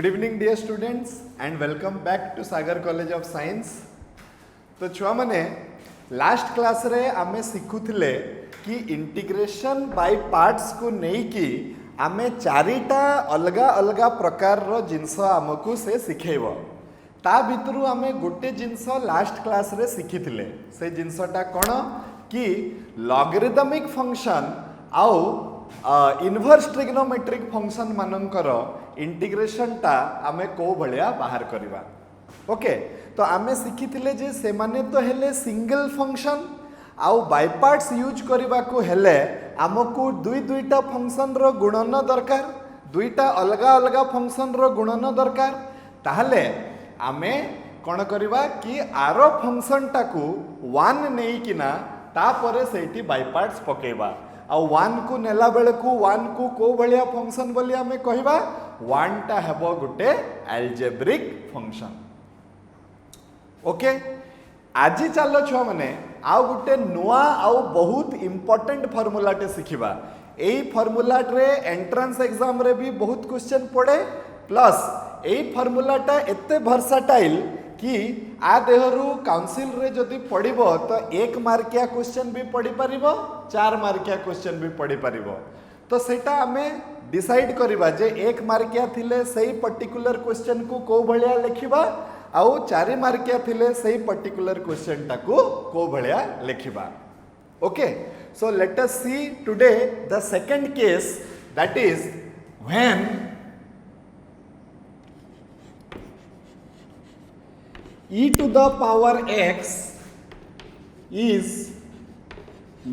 Good evening dear students and welcome back to Sagar college of science. तो छुआ माने last class रे आमे शिखुथिले कि इंटीग्रेशन बाय पार्ट्स को नहीं कि आमे चारिटा अलगा अलगा प्रकार रो जिंस आमको से सिखेइबो। ता भितरु आमे गोटे जिंस लास्ट क्लास रे सिखिथिले से जिंसटा कोन कि लॉगरिदमिक फंक्शन आउ इनवर्स ट्रिग्नोमेट्रिक फंक्शन मानकर इंटीग्रेशन टा आमे को भलिया बाहर करवा। ओके, तो आमे शिखिथिले जे से माने तो हेले सिंगल फंक्शन आउ बाय पार्ट्स यूज करबा को हेले आमको दुईटा फंक्शन रो गुणन दरकार, दुईटा अलगा अलगा फंक्शन रो गुणन दरकार। ताहले आमे कोन करबा कि आरो फंक्शन टाकू 1 नेई किना तापरे सेठी बाय पार्ट्स पकेबा। आ 1 को नेला बेले को 1 को को भलिया फंक्शन बोली आमे कहबा 1 टा हेबो गुटे एल्जेब्रिक फंक्शन। ओके, आज चलो छुआ माने आउ गुटे नुआ आउ बहुत इंपोर्टेंट फॉर्मूला टे सिखिबा। एई फॉर्मूला रे एंट्रेंस एग्जाम रे भी बहुत क्वेश्चन पड़े, प्लस एई फॉर्मूला टा एते वर्साटाइल कि आ देहरु काउंसिल रे जदि पढ़िबो तो 1 मार्किया क्वेश्चन भी पढ़ी परिबो, 4 मार्किया क्वेश्चन भी पढ़ी परिबो। तो सेटा हमें डिसाइड करिबा जे 1 मार्किया थिले सही पर्टिकुलर क्वेश्चन को भलिया लिखिबा आउ 4 मार्किया थिले सही पर्टिकुलर क्वेश्चन टाको को भलिया लिखिबा। Okay, so let us see today the second case, that is when e to the power x is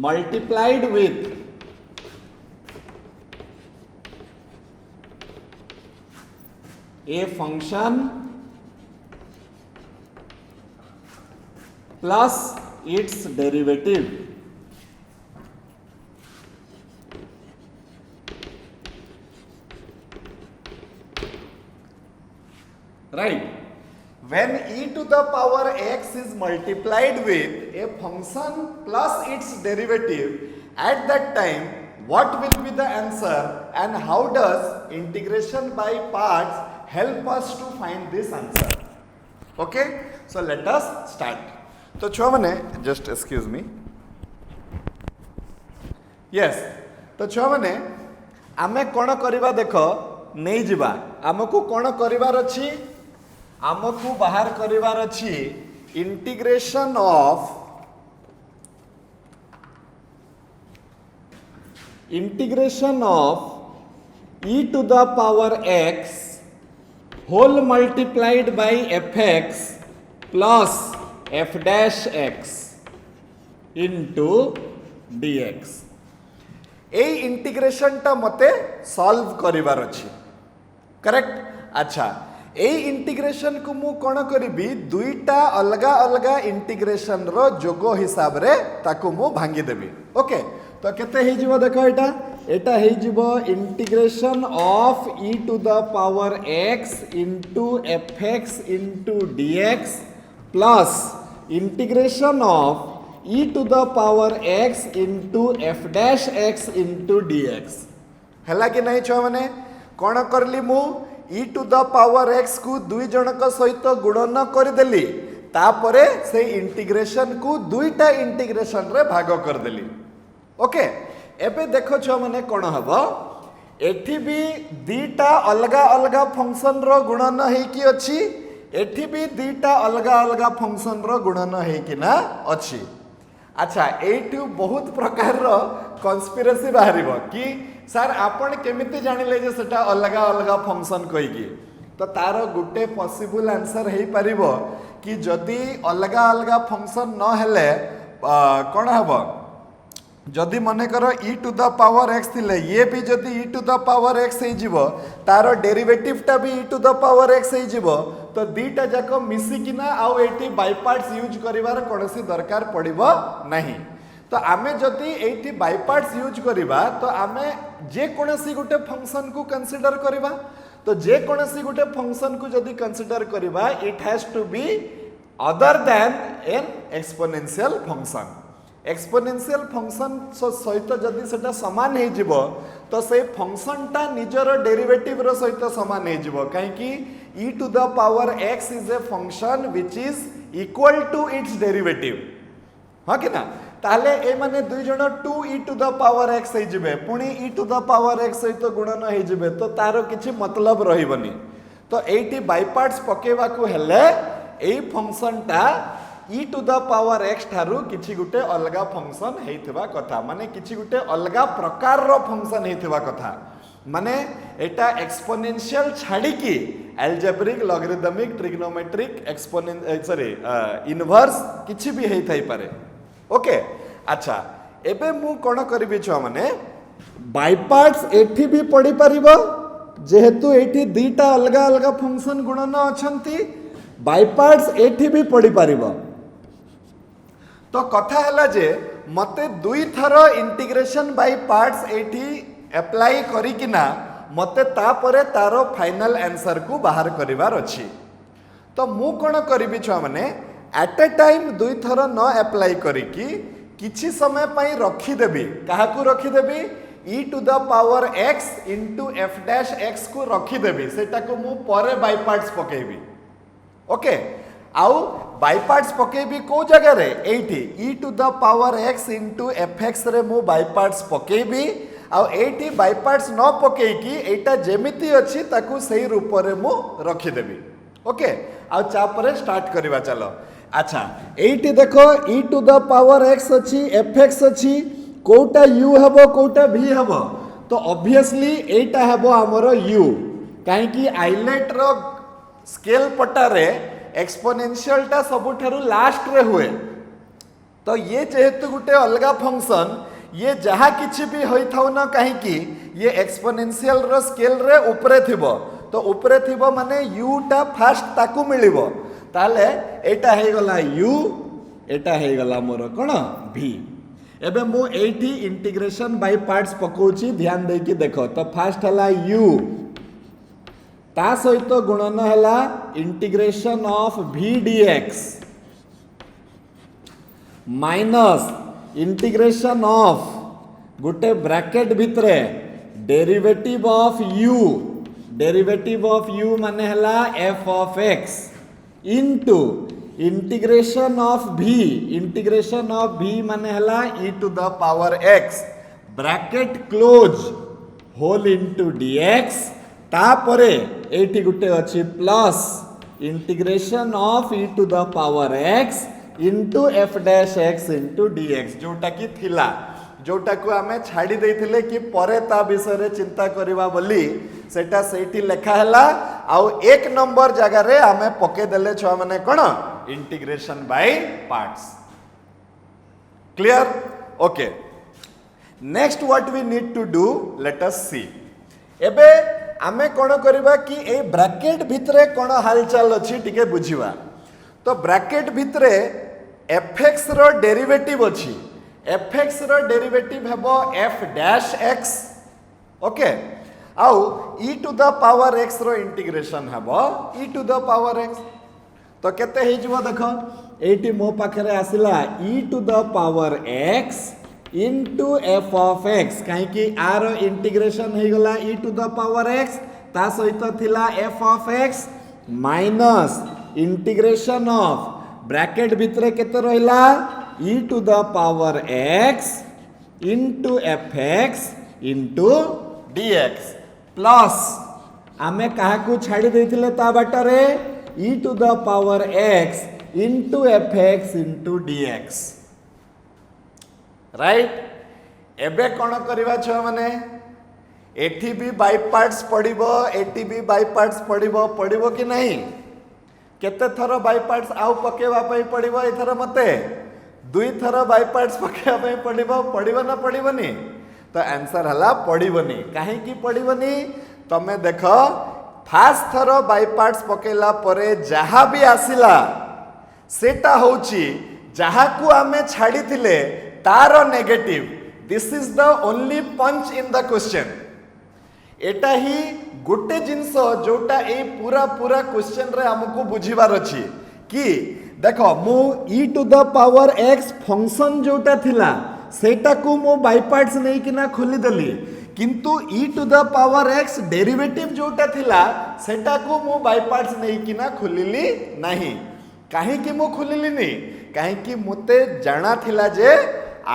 multiplied with a function plus its derivative. Right? When e to the power x is multiplied with a function plus its derivative, at that time what will be the answer and how does integration by parts help us to find this answer? Okay, so let us start. तो छुआ माने just excuse me, yes, तो छुआ माने आमे कोन करिबा देखो नहीं जिबा, आमको कोन करिवार अछि, आमको बाहर करिवार अछि integration of e to the power x whole multiplied by fx plus f dash x into dx। A integration टा मते सॉल्व करिवार अछि, करेक्ट। अच्छा, ए इंटीग्रेशन को मु कोन करिबी दुईटा अलगा अलगा इंटीग्रेशन रो जोगो हिसाब रे ताको मु भांगी देबी। ओके, तो केते हे जिवो देखो एटा हे जिवो integration of e to the power x into fx into dx plus integration of e to the power x into f dash x into dx। हला कि नहीं छुआ माने कोन करली मु e to the power x को दुई जनक सहित गुणन करदेली, तापरे से इंटीग्रेशन को दुईटा इंटीग्रेशन रे भाग करदेली। ओके, एबे देखो छो माने कोन हबो, एठी भी दीटा अलगा अलगा फंक्शन रो गुणन हे कि अछि, एठी भी दीटा अलगा अलगा फंक्शन रो गुणन हे कि ना अछि। अच्छा, एठू बहुत प्रकार रो कन्स्पिरेसी बाहरिबो कि सर आपण केमिति जानिले जे सेटा अलगा अलगा फंक्शन कहिकी। तो तार गुटे पॉसिबल आंसर हे परिबो कि जदि अलगा अलगा फंक्शन न हेले कोन हबो, जदि मने करो e to the power x थिले ये भी जदि e to the power x हे जिवो, तार डेरिवेटिव टा भी e to the power x हे जिवो, तो दीटा जाको मिसी किना आउ एटी बाय पार्ट्स यूज करिवार कोनोसी दरकार पड़िबो नाही। तो आमे जदि एटी बाय पार्ट्स यूज करिबा तो आमे जे कोनोसी गुटे फंक्शन को कंसीडर करिबा। तो जे कोनोसी गुटे फंक्शन को जदि कंसीडर करिबा, it has to be other than an exponential function. Exponential function सहित जदि सेटा समान हो जिवो तो से फंक्शन टा निजर डेरिवेटिव रो सहित समान हो जिवो काहे कि e to the power x is a function which is equal to its derivative हाँ कि ना ताले ए माने दुई जण 2e to the power x हो जिवे पुणी e to the power x सहित गुणन हो जिवे तो तारो किछि मतलब रहिबनी तो एठी बाय पार्ट्स पकेवा को हेले एई फंक्शन टा e to the power x ठारू किछि गुटे अलगा फंक्शन हेइथिबा कथा माने किछि गुटे अलगा प्रकार रो फंक्शन हेइथिबा कथा माने एटा एक्सपोनेंशियल छाड़ी की एल्जेब्रिक लॉगरिथमिक ट्रिग्नोमेट्रिक इनवर्स किछि भी हेइ थाई पारे ओके अच्छा एबे मु कोन करबी छ माने बाय पार्ट्स एठी भी पड़ी परिबो जेहेतु एठी दीटा अलगा अलगा फंक्शन गुणन अछंती बाय पार्ट्स एठी भी पड़ी परिबो तो कथा हैला जे मते दुई थर इंटीग्रेशन बाय पार्ट्स एठी अप्लाई करी किना मते तापरे तारो फाइनल आंसर को बाहर करिवार अछि तो मु कोन करबी छ माने एट ए टाइम दुई थर न अप्लाई करी कि किछि समय पई रखी देबी काहाकू रखी देबी e to the power x into f dash x को रखी देबी सेटा को मु परे बाय पार्ट्स पकेबी ओके आउ बाय पार्ट्स पकेबी को जगह रे एठी e to the power x into fx रे मु बाय पार्ट्स पकेबी आउ एठी बाय पार्ट्स न पके कि एटा जेमिति अछि ताकू सही रूप रे मु रखी देबी ओके आउ चापरे स्टार्ट करबा चलो अच्छा एठी देखो e to the power x अछि fx अछि कोटा u हबो कोटा v हबो तो ऑब्वियसली एटा हबो हमरो u काहे कि आइलेट रो स्केल पटारे एक्सपोनेंशियल टा सबुठारु लास्ट रे हुए तो ये जेहेतु गुटे अलगा फंक्शन ये जहा किछि भी होई थाउ ना काहे कि ये एक्सपोनेंशियल रो स्केल रे ऊपरे थिबो तो ऊपरे थिबो माने u टा फास्ट ताकू मिलिबो ताले एटा हे गला u एटा हे गला मोर कोन v एबे मु एठी इंटीग्रेशन बाय पार्ट्स पकोची ध्यान दे कि देखो तो फास्ट हला u ता सहित गुणन हला integration of v dx minus integration of गुटे ब्रैकेट भितरे डेरिवेटिव ऑफ u माने हला f of x into integration of v माने हला e to the power x bracket close whole into dx तापरे एठी गुटे अछि plus integration of e to the power x into f dash x into dx जोटा की थिला जोटा को आमे छाड़ी देथिले कि परे ता विषय रे चिंता करिवा बोली सेटा सेठी लेखा हला आउ एक नंबर जगह रे आमे पके देले छ माने कोन integration by parts clear okay next what we need to do let us see एबे आमे कोन करिवा कि ए ब्रैकेट भितरे कोन हालचाल अछि टिके बुझिवा तो ब्रैकेट भितरे fx रो डेरिवेटिव अछि fx रो डेरिवेटिव हेबो f डैश x ओके आउ e to the power x रो इंटीग्रेशन हेबो e to the power x तो केते हे जिवो देखो एटी मो पाखरे आसिला e to the power x into f of x काहे कि आर इंटीग्रेशन हे गला e to the power x ता सहित थिला f of x minus integration of bracket भितरे केते रहिला e to the power x into fx into dx plus आमे काहा को छाड़ी देथिले ता बाटरे e to the power x into fx into dx right एबे कोन करबा छ माने एठी भी बाय पार्ट्स पडिबो एठी भी बाय पार्ट्स पडिबो कि नहीं केते थरो बाय पार्ट्स आउ पकेवा पई पडिबो एथरो मते दुई थरो बाय पार्ट्स पकेवा पई पडिबो ना पडिबोनी तो आंसर हला पडिबोनी काहे कि पडिबोनी तमे देखो फास्ट थरो बाय पार्ट्स पकेला परे जहा भी आसिला सेटा होची जहा को आमे छाडी थिले तारो negative this is the only punch in the question एटा ही गोटे जिनस जोटा ए पूरा क्वेश्चन रे हमको बुझिबार अछि कि देखो मु e to the power x function जोटा थिला सेटा को मु बाय पार्ट्स नहीं कि ना खोली देली किंतु e to the power x derivative जोटा थिला सेटा को मु बाय पार्ट्स नहीं कि ना खोलिली नहीं काहे कि मु खोलिली नहीं काहे कि मते जाना थिला जे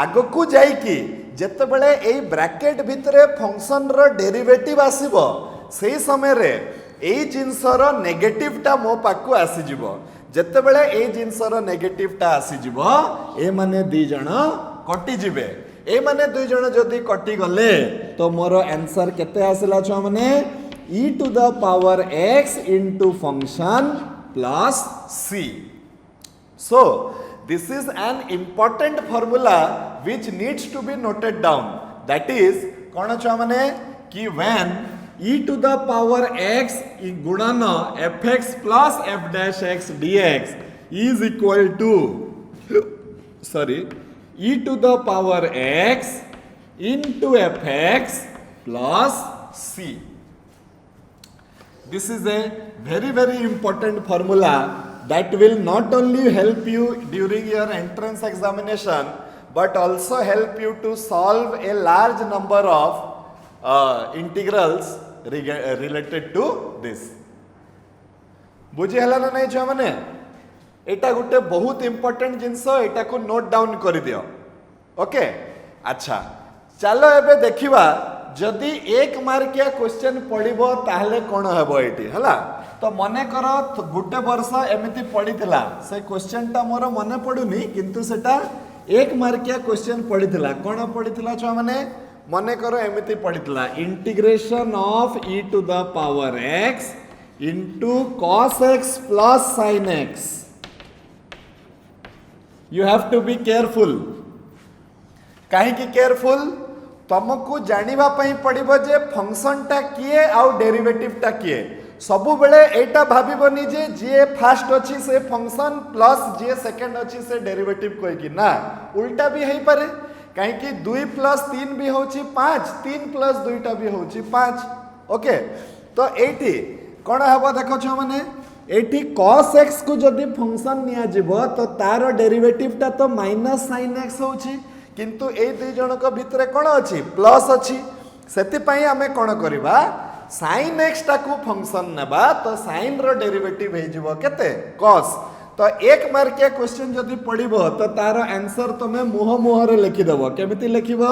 आगो को जाई कि जते बेले एई ब्रैकेट भितरे फंक्शन रो डेरिवेटिव आसीबो सेही समय रे एई जिंसर नेगेटिव टा मो पाकु आसी जिवो जते बेले एई जिंसर नेगेटिव टा आसी जिवो ए माने दुई जण कटि जिवे ए माने दुई जण जदी कटि गले तो मोर आंसर केते आसिला छ माने e to the power x into function plus c so this is an important formula which needs to be noted down that is कौन छ माने कि when e to the power x गुणन fx plus f dash x dx is equal to sorry e to the power x into fx plus c. This is a very important formula that will not only help you during your entrance examination but also help you to solve a large number of integrals related to this. बुझी हला ना नहीं छुआ माने एटा गुटे बहुत important जिंस एटा को note down कर दियो ओके अच्छा चलो एबे देखिबा जदि एक मार्किया क्वेश्चन पड़िबो ताहले कोन हेबो एटी हला तो मने कर गोटे वर्ष एमती पड़ीला से क्वेश्चन टा मोर मन पड़ुनी किंतु सेटा एक मार्किया क्वेश्चन पड़ीला कौन पड़ीला छुआ माने मने कर एमती पड़ीला integration of e to the power x into cos x plus sin x. You have to be careful कहीं की केयरफुल तुमको जानिबा पई पड़िबो जे फंक्शन टा किए आउ डेरिवेटिव टा किए सबु बेले एटा भाबिबनी जे जे फर्स्ट अछि से फंक्शन प्लस जे सेकंड अछि से डेरिवेटिव कोइ कि ना उल्टा भी हेई पारे काहे कि 2 + 3 भी होछि 5 3 + 2 टा भी होछि 5 ओके तो एटी कोन हबो देखो छ माने एटी cos x को जदी फंक्शन निया जिवो तो तार डेरिवेटिव टा तो -sin x होछि किंतु ए दुई जनक भितरे कोन अछि प्लस अछि सेति पई हमें कोन करबा sin x टाकू फंक्शन नेबा तो sin रो डेरिवेटिव हे जिवो केते cos तो एक मार्किया क्वेश्चन जदी पड़िबो तो तार आंसर तमे मुह मुह रे लिखि देबो केमिति लिखिबो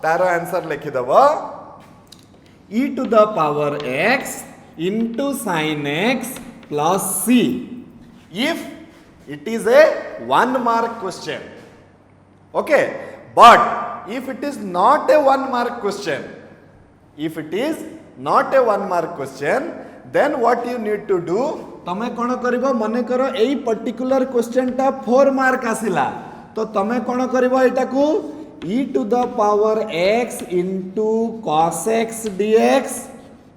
तार आंसर लिखि देबो e to the power x into sin x plus c if it is a 1 mark question okay but if it is not a 1 mark question if it is not a 1 mark question then what you need to do तमे कोन करबो मने करो एई particular question टा 4 mark आसिला तो तमे कोन करबो एटा को e to the power x into cos x dx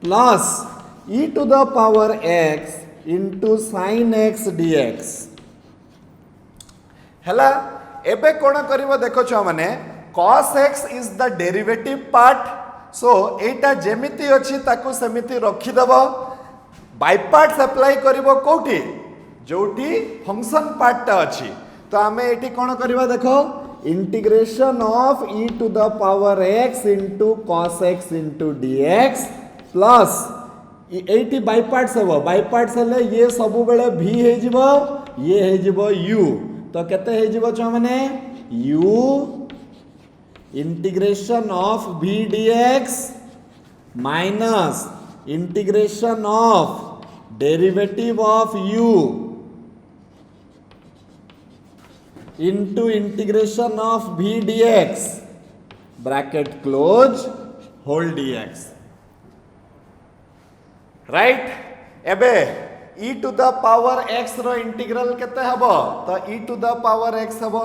plus e to the power x into sin x dx हला एबे कोन करबो देखो छ माने cos x is the derivative part so एटा जेमिति अछि ताकू समिति रखि दबो बाय पार्ट्स अप्लाई करबो कोठी जोठी फंक्शन पार्ट ता अछि तो हमें एटी कोन करबा देखो integration of e to the power x into cos x into dx plus eighty by parts हेबो बाय पार्ट्स हेले ये सब बेले v हे जिवो ये हे जिवो u तो केते हे जिवो छ माने u integration of v dx minus integration of derivative of u into integration of v dx bracket close whole dx right एबे e to the power x रो इंटीग्रल केते हबो तो e to the power x हबो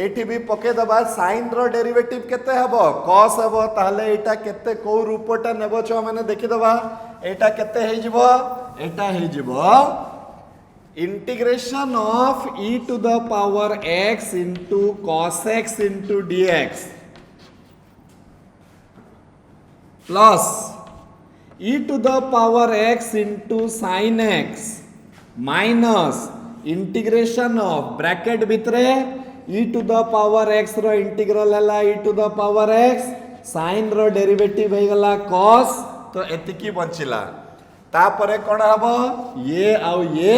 एठी भी पके दबा sin रो डेरिवेटिव केते हबो cos हबो ताले एटा केते को रूपटा नेबो छ माने देखि दबा एटा केते हे जिवो एटा हे जिवो integration of e to the power x into cos x into dx plus e to the power x into sin x minus integration of bracket भितरे e to the power x रो इंटीग्रल हला e to the power x sin रो derivative हे गला cos तो एतिकी बंचिला तापरे कोन हबो ये आउ ये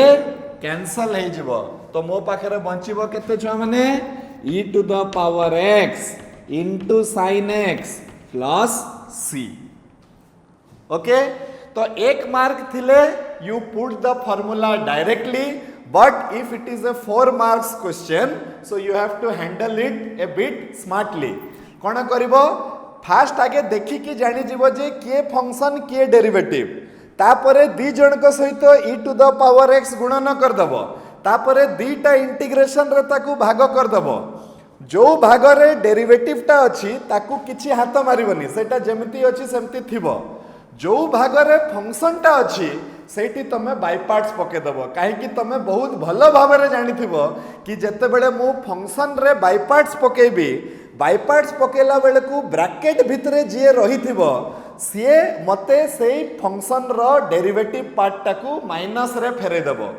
कैंसल हे जिवो तो मो पाखरे बंचिबो केते छुआ माने e to the power x into sin x plus c okay तो एक मार्क थिले you put the formula directly but if it is a 4 marks question so you have to handle it a bit smartly कोन करिवो fast आगे देखि कि जानि जिवो जे के फंक्शन के डेरिवेटिव तापरे दी जण को सहित e to the power x गुणन कर दबो तापरे दीटा इंटीग्रेशन रे ताकू भाग कर दबो जो भाग रे डेरिवेटिव टा अछि ताकू किछि हाथ मारिबनी सेटा जेमिति अछि सेमति थिबो जो भाग रे फंक्शन टा अछि सेठी तमे बाय पार्ट्स पके दबो काहे कि तमे बहुत भलो भाव रे जानि थिबो कि जते बेले मु फंक्शन रे बाय पार्ट्स पकेबी बाय पार्ट्स पकेला बेले को ब्रैकेट भितरे जे रही थिबो सिए मते सेही फंक्शन रो डेरिवेटिव पार्ट टाकू माइनस रे फेरे दबो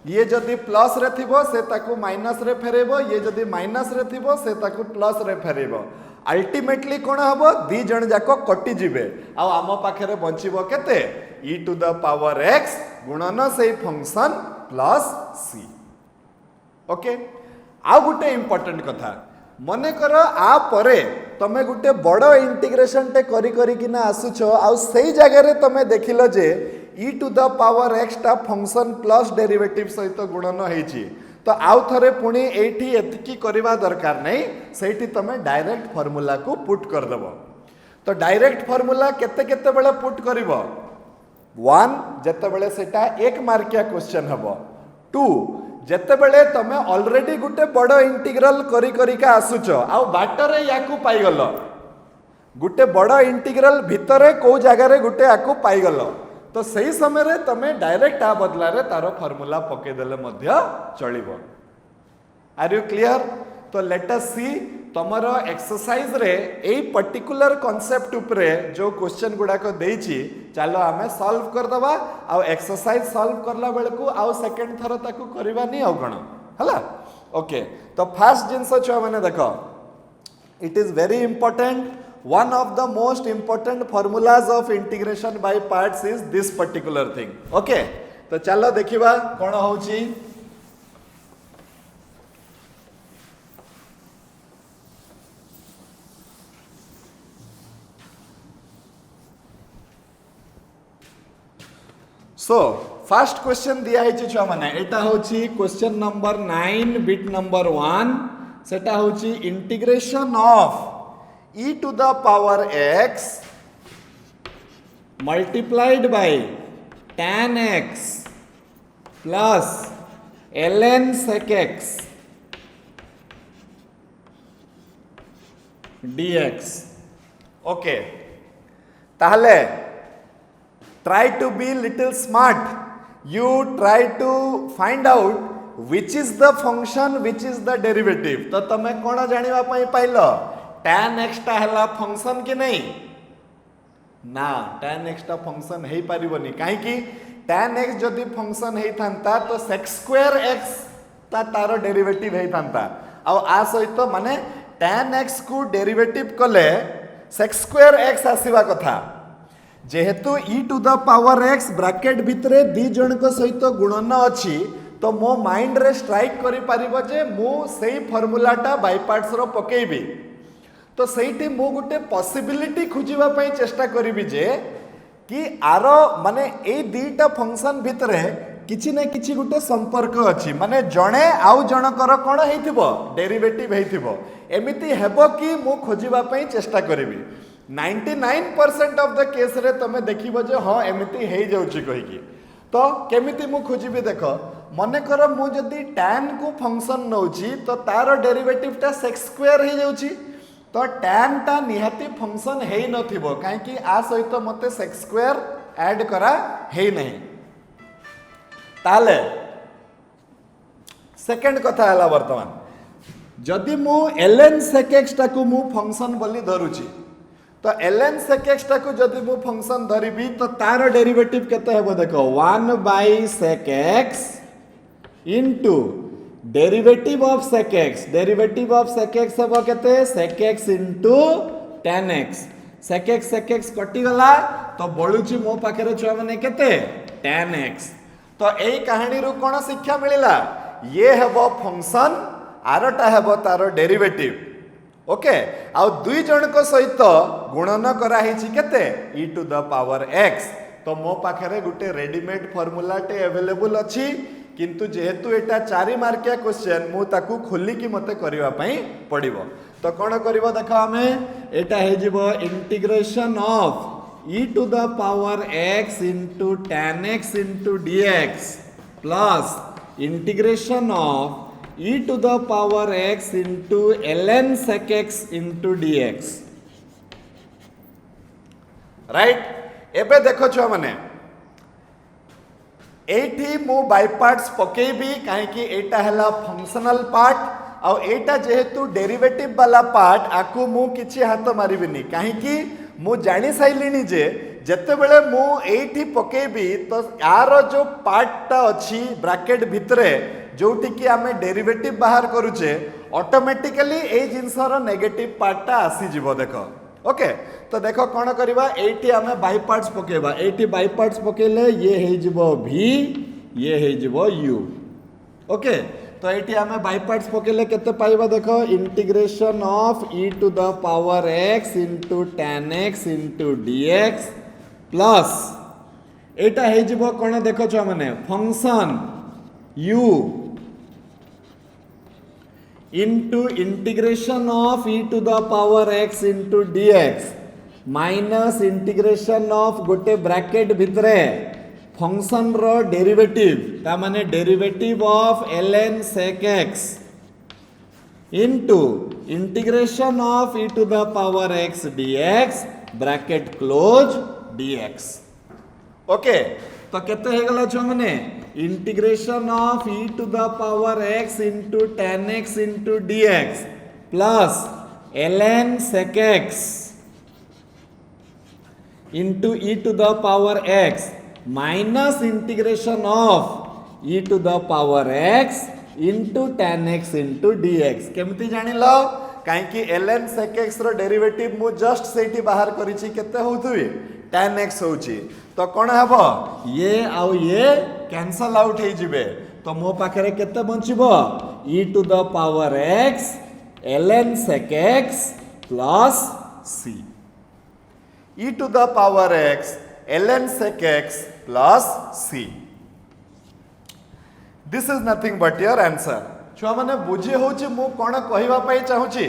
ये जदि प्लस रे थिबो से ताकू माइनस रे फेरेबो ये जदि माइनस रे थिबो से ताकू प्लस रे फेरेबो अल्टीमेटली कोन हबो दी जण जाको कटि जिवे आ आम पाखरे बंचिबो केते e to the power x गुणन सेही फंक्शन प्लस c ओके आ गुटे इंपोर्टेंट कथा मने कर आ परे तमे गुटे बड़ इंटीग्रेशन टे करी करी किना आसुछो आ सेही जगह रे तमे देखिलो जे e to the power x टा फंक्शन प्लस डेरिवेटिव सहित गुणन हेची तो आउ थरे पुणी एठी एतिकी करबा दरकार नै सेठी तमे डायरेक्ट फार्मूला को पुट कर देबो तो डायरेक्ट फार्मूला केते केते बेले पुट करिवो 1 जते बेले सेटा 1 मार्किया क्वेश्चन हबो 2 जते बेले तमे ऑलरेडी गुटे बड़ इंटीग्रल करी करी का आसुचो आ बाटरे याकू पाई गलो गुटे बड़ इंटीग्रल भितरे को जगह रे गुटे याकू पाई गलो तो सही समय रे तमे डायरेक्ट आ बदला रे तारो फार्मूला पके देले मध्य चलिबो आर यू क्लियर तो लेट अस सी तमरो एक्सरसाइज रे एई पर्टिकुलर कांसेप्ट ऊपर जो क्वेश्चन गुडा को देइची चलो आमे सॉल्व कर दबा आ एक्सरसाइज सॉल्व करला बेले को आ सेकंड थरो ताकू करबा नहीं आ गण हला ओके तो फर्स्ट जिंस छ माने देखो it is very important one of the most important formulas of integration by parts is this particular thing okay तो चलो देखिबा कोन होउची सो फर्स्ट क्वेश्चन दिया है छुआ माने एटा होची क्वेश्चन नंबर 9 बिट नंबर 1 सेटा होची integration of e to the power x multiplied by tan x plus ln sec x dx okay ताहले try to be little smart you try to find out which is the function which is the derivative तो तमे कोन जानिबा पई pilo tan x टा हला function के नहीं ना tan x टा फंक्शन हे परिबनी काहे कि tan x जदी फंक्शन हे थांता तो sec square x ता तारो डेरिवेटिव हे थांता आ आ सहित माने tan x को डेरिवेटिव कले sec square x आसीबा कथा जेहेतु e to the power x bracket भितरे दी जण को सहित गुणन अछि तो मो माइंड रे स्ट्राइक करि परिबो जे मो सेही फार्मूलाटा बाय पार्ट्स रो पकेइबी तो सहीटी मु गुटे पॉसिबिलिटी खोजिबा पई चेष्टा करिबी जे कि आरो माने ए दीटा फंक्शन भितरे किछि ना किछि गुटे संपर्क अछि माने जणे आउ जनकर कोन हेतिबो डेरिवेटिव हेतिबो एमिति हेबो कि मु खोजिबा पई चेष्टा करिबी 99% ऑफ द केस रे तमे देखिबो जे हां एमिति हेइ जाउची कहिकी तो केमिति मु खोजिबी देखो मने कर मु जदी tan को फंक्शन नउची तो तारो डेरिवेटिव टा sec स्क्वायर हे जाउची तो tan टा निहाती फंक्शन हेइ नथिबो काहे कि आ सहित मते sec स्क्वायर ऐड करा हेइ नहीं ताले सेकंड कथा हला वर्तमान जदि मु ln sec x टा को मु फंक्शन बोली धरुची तो ln sec x टा को जदि मु फंक्शन धरिबी तो तार डेरिवेटिव केते हेबो देखो 1 by sec x into derivative of sec x हम केते sec x into tan x sec x कटि गला तो बळुची मो पाखरे छुआ माने केते tan x तो एई कहानी रु कोन शिक्षा मिलिला ये हेबो फंक्शन आरटा हेबो तारो डेरिवेटिव ओके आ दुई जन को सहित गुणन करा हिची केते e to the power x तो मो पाखरे गुटे रेडीमेड फार्मूला टे अवेलेबल अछि किंतु जेहेतु एटा 4 मार्किया क्वेश्चन मु ताकू खोली की मते करिवा पई पड़िबो तो कोन करिवो देखो हमें एटा हे जिवो integration of e to the power x into tan x into dx plus integration of e to the power x into ln sec x into dx right एबे देखो छुआ माने एठी मु बाय पार्ट्स पकेबी काहे कि एटा हला फंक्शनल पार्ट आ एटा जेहेतु डेरिवेटिव वाला पार्ट आकु मु किछि हाथ मारिबिनी काहे कि मु जानि साइलिनी जे जते बेले मु एठी पकेबी तो यार जो पार्टटा अछि ब्रैकेट भितरे जोटी कि आमे डेरिवेटिव बाहर करूचे ऑटोमेटिकली ए जिंसर नेगेटिव पार्टटा आसी जिवो देखो ओके तो देखो कौन करवा एटी आमे बाय पार्ट्स पकेबा एटी बाय पार्ट्स पकेले ये हे जिवो v ये हे जिवो u ओके तो एटी आमे बाय पार्ट्स पकेले केते पाइबा देखो integration of e to the power x into tan x into dx plus एटा हे जिवो कोन देखो छ माने function u into integration of e to the power x into dx minus integration of गोटे ब्रैकेट भितरे फंक्शन रो डेरिवेटिव ता माने derivative of ln sec x into integration of e to the power x dx bracket close dx okay तो केते हे गला छ माने integration of e to the power x into tan x into dx plus ln sec x into e to the power x minus integration of e to the power x into tan x into dx केमती जानिलो काहे कि ln sec x रो derivative मु just सेठी बाहर करिछि केते होथुई tan x होची तो कोन हबो ये आउ ये कैंसल आउट हे जिवे तो मो पाखरे केते बंचिबो e to the power x ln sec x plus c e to the power x ln sec x plus c this is nothing but your answer छुआ माने बुझे होची मु कोन कहिबा पई चाहूची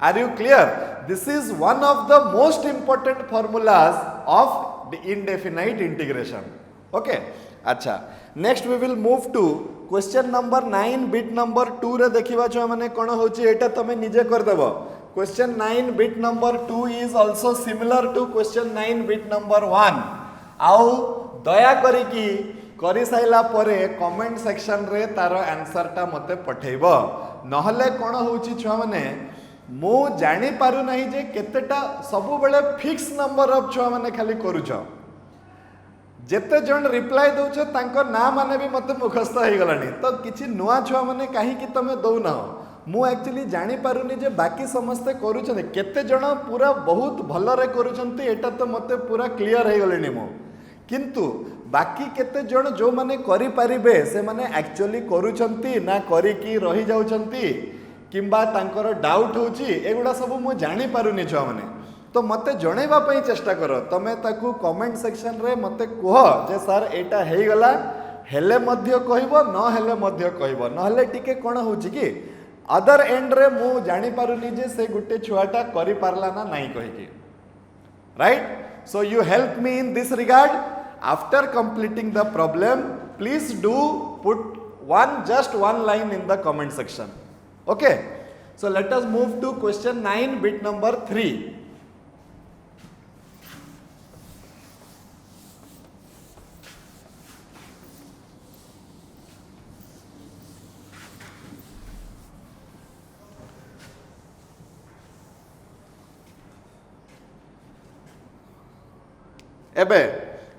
are you clear this is one of the most important formulas of the indefinite integration okay अच्छा next we will move to question number 9 bit number 2 रे देखिबा छ माने कोन होची एटा तमे निजे कर देबो question 9 bit number 2 is also similar to question 9 bit number 1 आउ दया करी की करि साइला परे कमेंट सेक्शन रे तारो आंसर टा मते पठेइबो नहले कोन होची छ माने मु जानी पारु नहीं जे केतेटा सबु बेले फिक्स नंबर ऑफ छुआ माने खाली करूछ जेते जन रिप्लाई दउछ तांको ना माने भी मते मुखस्त हे गलानी तो किछि नुआ छुआ माने काहे कि तमे दउ ना मु एक्चुअली जानी पारुनी जे बाकी समस्त करूछ केते जन पूरा बहुत भलो रे करूछंती एटा तो मते पूरा क्लियर हे गलेनी मु किंतु बाकी केते जन जो माने करि परिबे से माने एक्चुअली करूछंती ना करी की रही जाउछंती किंबा तांकर डाउट होची एगुडा सब मु जानी पारुनी छुआ माने तो मते जणैबा पई चेष्टा करो तमे ताकू कमेंट सेक्शन रे मते कह जे सर एटा हेई गला हेले मध्य कहइबो न हेले मध्य कहइबो नहले टिके कोन होची कि अदर एंड रे मु जानी पारुनी जे से गुटे छुआटा करि पारला ना नाही कहि कि right so you help me in this regard after completing the problem please do put just one line in the comment section. Okay, so let us move to question 9 bit number 3. एबे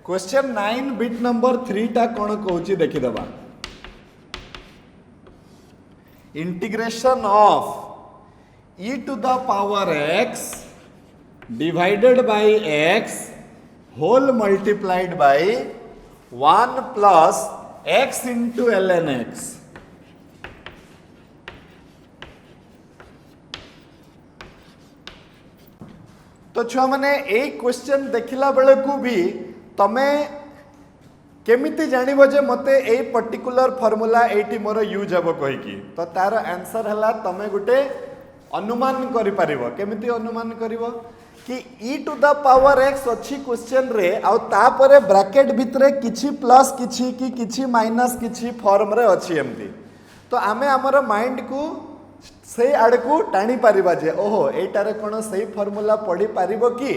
question 9 bit number 3 टा कोन कहूची देखि दबा integration of e to the power x divided by x whole multiplied by 1 plus x into ln x. तो छुआ मैंने यही question देखला बेले को भी तमे केमिति जानिबो जे मते एई पर्टिकुलर फार्मूला एठी मोर यूज हबो कहि की तो तार आंसर हला तमे गुटे अनुमान करि परिबो केमिति अनुमान करिवो कि e to the power x अछि क्वेश्चन रे आ तापरे ब्रैकेट भितरे किछि प्लस किछि कि किछि माइनस किछि फॉर्म रे अछि एमती तो आमे हमर माइंड को से आड़ को टाणी पारिबा जे ओहो एटारे कोन सही फार्मूला पढ़ी पारिबो कि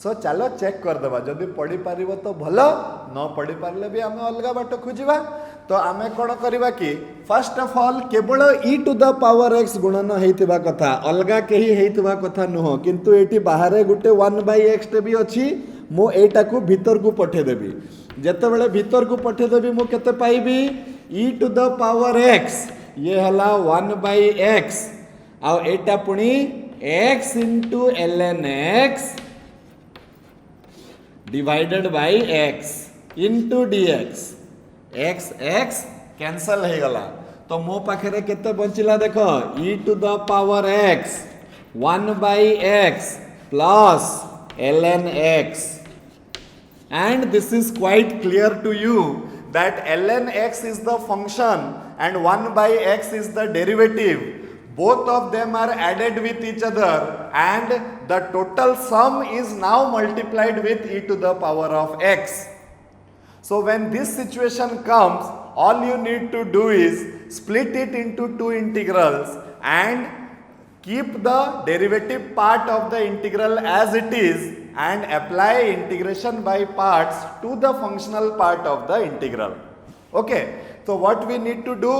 सो चलो चेक कर देबा जदि पढ़ी पारिबो तो भलो न पढ़ी पारले भी आमे अलगा बाट खोजिबा तो आमे कोन करबा कि फर्स्ट ऑफ ऑल केवल e to the power x गुणन हेतिबा कथा अलगा केही हेतिबा कथा नुह किंतु एटी बाहरे गुटे 1/x टे भी अछि मो एटा को भीतर को पठे देबी जते बेले भीतर को पठे देबी मो केते पाइबी e to the power x ये हला 1/x आउ एटा पुणी x into ln x divided by x into dx x x cancel हो गला तो मो पाखरे केते बंचिला देखो e to the power x 1/x plus ln x and this is quite clear to you that ln x is the function and 1/x is the derivative. Both of them are added with each other and the total sum is now multiplied with e to the power of x. So when this situation comes, all you need to do is split it into two integrals and keep the derivative part of the integral as it is and apply integration by parts to the functional part of the integral. Okay, so what we need to do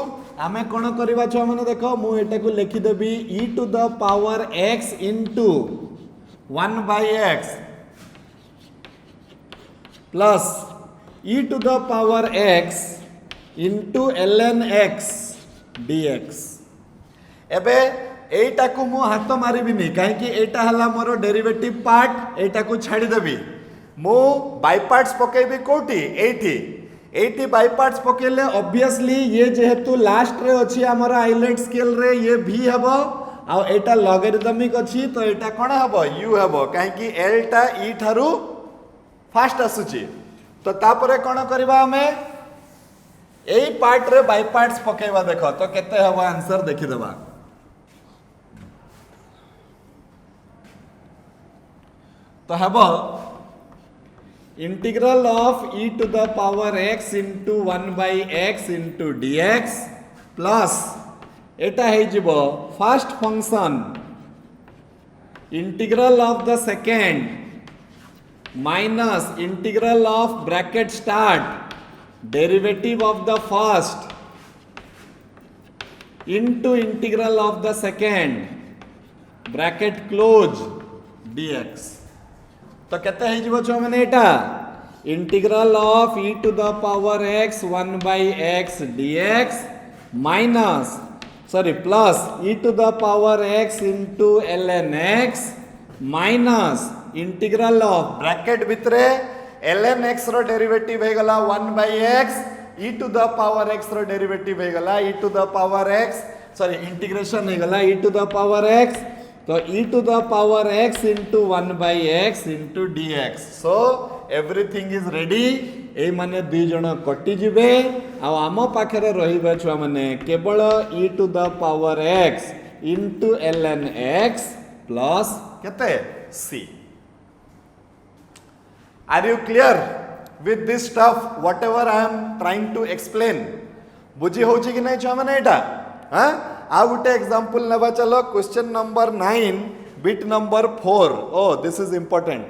आमे कोन करबा छ माने देखो मु एटा को लिखि देबी e to the power x into 1/x plus e to the power x into ln x dx एबे एटा को मु हाथ मारिबिनी काहे कि एटा हला मोर डेरिवेटिव पार्ट एटा को छाडी देबी मु बाय पार्ट्स पकेबी कोठी एटी बाय पार्ट्स पकेले ऑब्वियसली ये जेहेतु लास्ट रे अछि हमर आइलैंड स्केल रे ये v हबो आ एटा लॉगरिथमिक अछि तो एटा कोन हबो u हबो काहे कि l टा e थारु फास्ट आसुची तो तापरे कोन करबा हमें एई पार्ट रे बाय पार्ट्स पकेबा देखो तो केते हबो आंसर देखि देबा तो हबो integral of e to the power x into 1/x into dx plus एटा है जिवो first function integral of the second minus integral of bracket start derivative of the first into integral of the second bracket close dx तो केते है जिवो छ माने एटा integral of e to the power x 1/x dx minus plus e to the power x into ln x minus integral of bracket भितरे ln x रो derivative हे गला 1/x e to the power x रो derivative हे गला e to the power x integration हे गला e to the power x तो e to the power x into 1/x into dx so everything is ready ए माने दुई जण कटि जिवे आ आम पाखरे रहिबा छुआ माने केवल e to the power x into ln x plus केते c are you clear with this stuff whatever I am trying to explain बुझी होची कि नै छुआ माने एटा हां आ गुटे एग्जांपल नेबा चलो क्वेश्चन नंबर 9 बिट नंबर 4 ओ this is important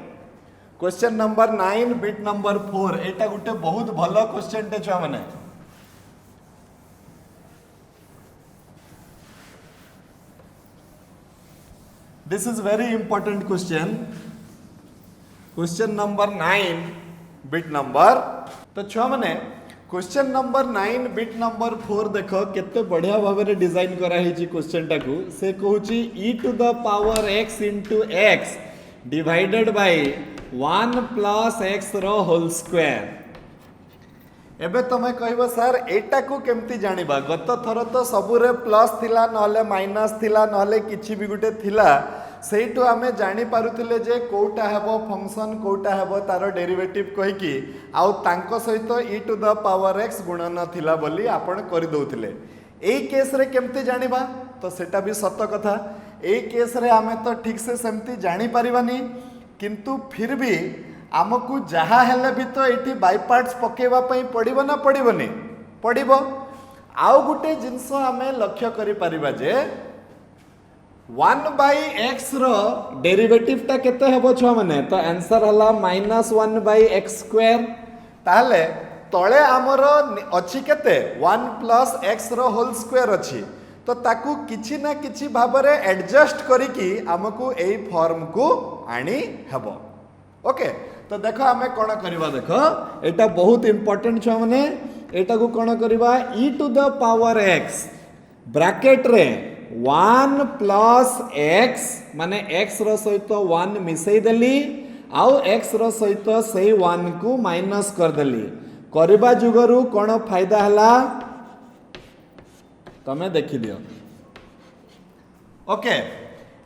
question number 9 bit number 4 एटा गुटे बहुत भलो क्वेश्चन टे छुआ माने this is very important question number 9 bit number तो छुआ माने क्वेश्चन नंबर 9 बिट नंबर 4 देख केते बढ़िया भाव में डिजाइन करा है क्वेश्चन टाकू से कहूँ e to the power x into x divided by 1 plus x रो होल स्क्वायर। एबे तमे कहबो सर एटा को केमती जानिबा गत थर तो सबुरे प्लस थिला नहले माइनस थिला नहले किछि भी गुटे थिला सेठू आमे जानी पारुथिले जे कोटा हेबो फंक्शन कोटा हेबो तार डेरिवेटिव कहिकी आउ तांको सहित e to the power x गुणन थिला बोली आपण करि दउथिले। एई केस रे केमती जानिबा तो सेटा भी सत्य कथा। एई केस रे आमे तो ठीक से सेमती जानी परिबानी किंतु फिर भी आमको जहा हेले भी तो एठी बाय पार्ट्स पकेवा पई पड़िबो ना पड़िबोनी पड़िबो। आउ गुटे जिंस आमे लक्ष्य करि परिबा जे 1 बाय x रो डेरिवेटिव टा केते हेबो छ माने तो आंसर हला -1 बाय x स्क्वायर। ताले तळे हमर अछि केते 1 प्लस x रो होल स्क्वायर अछि तो ताकू किछि ना किछि भाबरे एडजस्ट करिकी हमकू एई फॉर्म को आनी हेबो। ओके तो देखो आमे कोन करबा देखो एटा बहुत इंपोर्टेंट छ माने एटा को कोन करबा e to the power x bracket रे 1 प्लस x माने x रो सहित 1 मिसई देली आउ x रो सहित सेही 1 को माइनस कर देली करबा जुगरु कोन फायदा हला तमे देखि दियो। ओके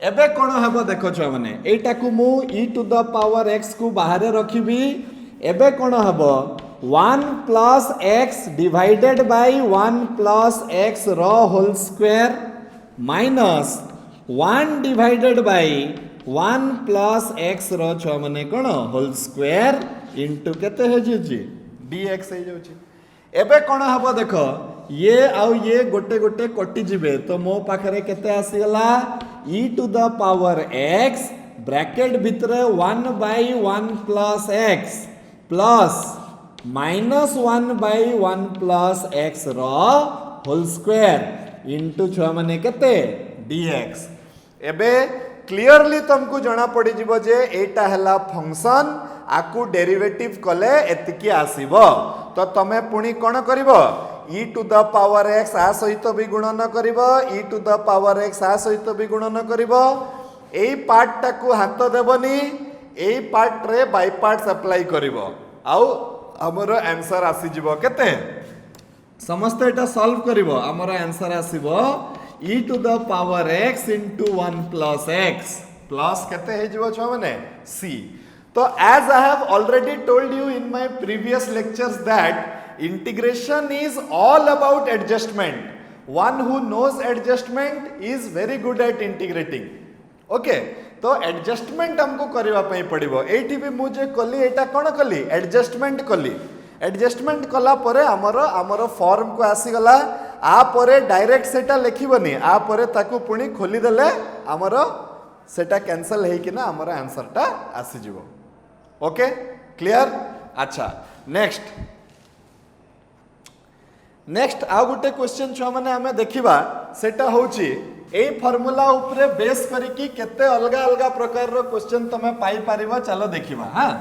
एबे कोन हेबो देखो छ माने एटा को मु e to the power x को बाहर रखिबी एबे कोन हेबो 1 plus x divided by 1 plus x रो whole square minus 1 divided by 1 plus x रो छ माने कोन होल स्क्वायर इनटू केते हे जी dx हे जाउची। एबे कोन हबो देखो ये आउ ये गोटे गोटे कटि जिवे तो मो पाखरे केते आसी गला e to the power x bracket भितरे 1 by 1 plus x plus minus 1 by 1 plus x रो होल स्क्वायर इनटू छ माने केते dx। एबे क्लियरली तुमको जना पड़ी जिवो जे एटा हला फंक्शन आकू डेरिवेटिव कले एतिकी आसीबो तो तमे पुनी कोन करिवो e to the power x आ सहित भी गुणन करिवो e to the power x आ सहित भी गुणन करिवो एई पार्ट टाकू हाथ देबनी एई पार्ट रे बाय पार्ट्स अप्लाई करिवो आउ हमरो आंसर आसी जिवो केते समस्त एटा सॉल्व करिवो हमरो आंसर आसीबो e to the power x into 1 plus x plus केते हे जिवो छ माने c। तो as I have already told you in my previous lectures that integration is all about adjustment. One who knows adjustment is very good at integrating. Okay तो adjustment हमको करबा पई पड़िबो एठी भी मु जे कली एटा कोन कली एडजस्टमेंट कली एडजस्टमेंट कला परे हमर फॉर्म को आसी गला आ परे डायरेक्ट सेटा लिखिबनी आ परे ताकू पुनी खोली देले हमर सेटा कैंसिल हे कि ना हमर आंसर टा आसी जिवो। Okay clear. अच्छा नेक्स्ट आ गुटे क्वेश्चन छ माने हमें देखिबा सेटा होची ए फार्मूला ऊपर बेस करिकी केते अलगा अलगा प्रकार रो क्वेश्चन तमे पाई परिबा चलो देखिबा। हां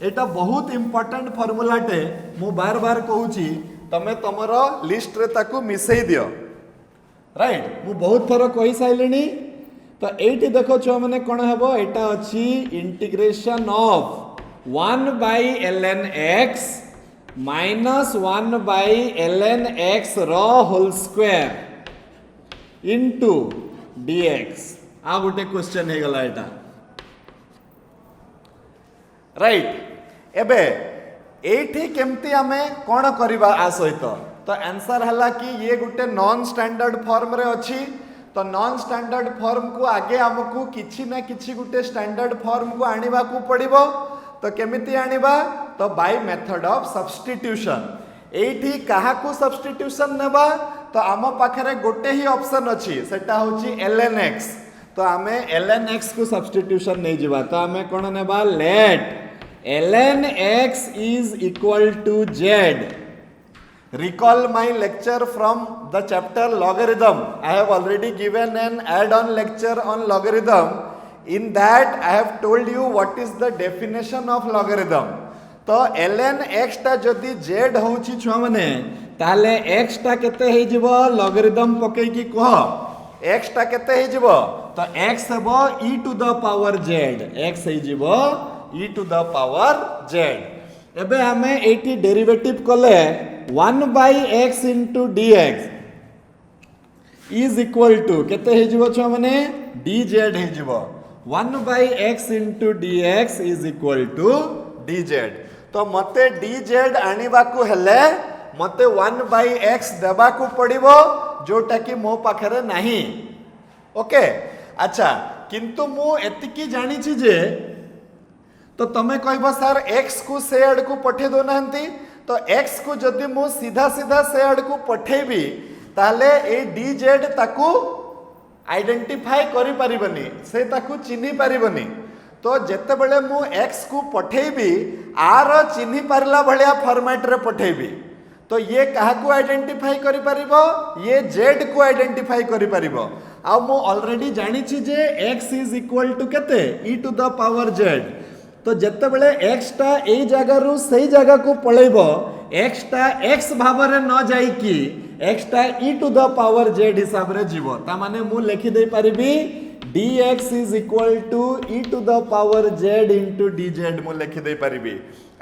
एटा बहुत इंपोर्टेंट फार्मूला टे मु बार बार कहूची तमे तमरो लिस्ट रे ताकू मिसई दियो राइट मु बहुत थरो कहि साइलेनी। तो एठी देखो छ माने कोन हेबो एटा अछि integration of 1 by ln x minus 1 by ln x रो होल स्क्वायर इनटू dx आ गोटे क्वेश्चन हे गला एटा राइट। एबे एठी केमती हमें कोन करबा आ सहित तो आंसर हला कि ये गोटे नॉन स्टैंडर्ड फॉर्म रे अछि तो नॉन स्टैंडर्ड फॉर्म को आगे हमकू किछि ना किछि गोटे स्टैंडर्ड फॉर्म को आनिबा को पड़िबो तो केमिति आनिबा तो बाय मेथड ऑफ सब्स्टिट्यूशन। एठी काहा को सब्स्टिट्यूशन नेबा तो आम पाखरे गोटे ही ऑप्शन अछि सेटा होछि ln x तो आमे ln x को सब्स्टिट्यूशन नै जिबा तो आमे कोन नेबा late ln x is equal to z। Recall my lecture from the chapter logarithm. I have already given an add-on lecture on logarithm. In that I have told you what is the definition of logarithm. तो ln x टा जदि z होउची छुआ माने ताले x टा केते हे जिवो लॉगरिथम पके की कह x टा केते हे जिवो तो x हेबो e to the power z x हे जिवो e to the power z एबे हमें एटी डेरिवेटिव कले 1 by x into dx is equal to केते हे जिवो छुआ माने dz हे जिवो 1 by x into dx is equal to dz तो मते dz आनिबा को हेले मते 1 by x देबा को पड़िबो जोटा कि मो पाखरे नाही ओके अच्छा किंतु मु एतिकी जानि छी जे तो तमे कहबो सर x को से आड़ को पठे दो नांती तो x को जदि मु सीधा सीधा से आड़ को पठेबी ताले ए dz ताकू आइडेंटिफाई करि परिबनी से ताकू चिन्ही परिबनी तो जेते बेले मु x को पठेबी आर चिन्ही पारला भलिया फॉर्मेट रे पठेबी तो ये कहा को आइडेंटिफाई करि परिबो ये z को आइडेंटिफाई करि परिबो आ मु ऑलरेडी जानि छी जे x इज इक्वल टू केते e to the power z तो जेते बेले x टा ए जगह रु सही जगह को पळेबो x टा x भाबरे न जाई की x टा e to the power z हिसाब रे जीवो ता माने मु लिखि दे परिबी dx is equal to e to the power z into dz मु लिखि दे परिबी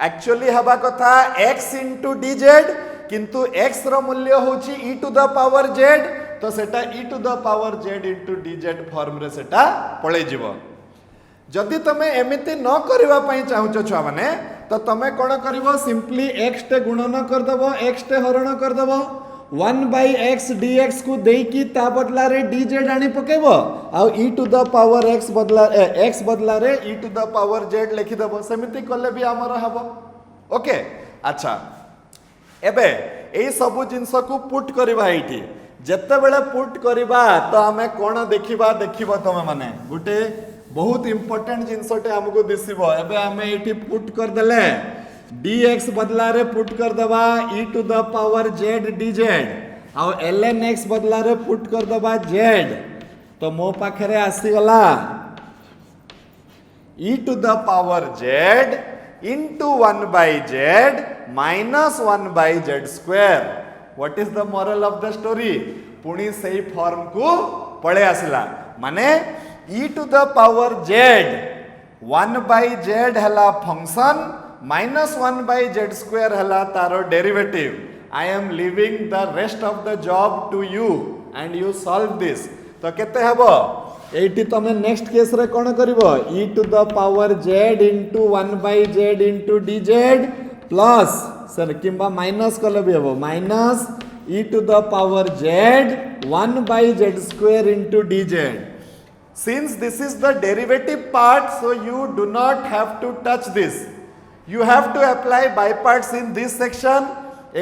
एक्चुअली हबा कथा x into dz किंतु x रो मूल्य होची e to the power z तो सेटा e to the power z into dz form रे सेटा पळे जीवो जदि तमे एमिति न करबा पई चाहूछ छुआ माने तो तमे कोन करबो सिंपली x टे गुणन कर दबो x टे हरण कर दबो 1 by x dx को देई की ता बदला रे dz आनी पकेबो आ e to the power x बदला x बदला रे e to the power z लिखि दबो समिति करले भी हमर हबो ओके अच्छा एबे एई सब जिंस को पुट करबा एठी जत्ते बेले पुट करबा तो हमें कोन देखिबा तमे माने गुटे बहुत इंपोर्टेंट जिनसटे हमको दिसिबो एबे हमें एठी पुट कर देले dx बदला रे पुट कर दबा e to the power z dz आ ln x बदला रे पुट कर दबा z तो मो पाखरे आसी गला e to the power z into 1 by z minus 1 by z square what is the moral of the story पुणी सही फॉर्म को पळे आसिला माने e to the power z 1 by z हला function minus 1 by z square हला तारो derivative I am leaving the rest of the job to you and you solve this तो केते हबो एटी तमे नेक्स्ट केस रे कोन करबो e to the power z into 1 by z into dz plus सर किंबा minus कले भी हबो minus e to the power z 1 by z square into dz since this is the derivative part so you do not have to touch this you have to apply by parts in this section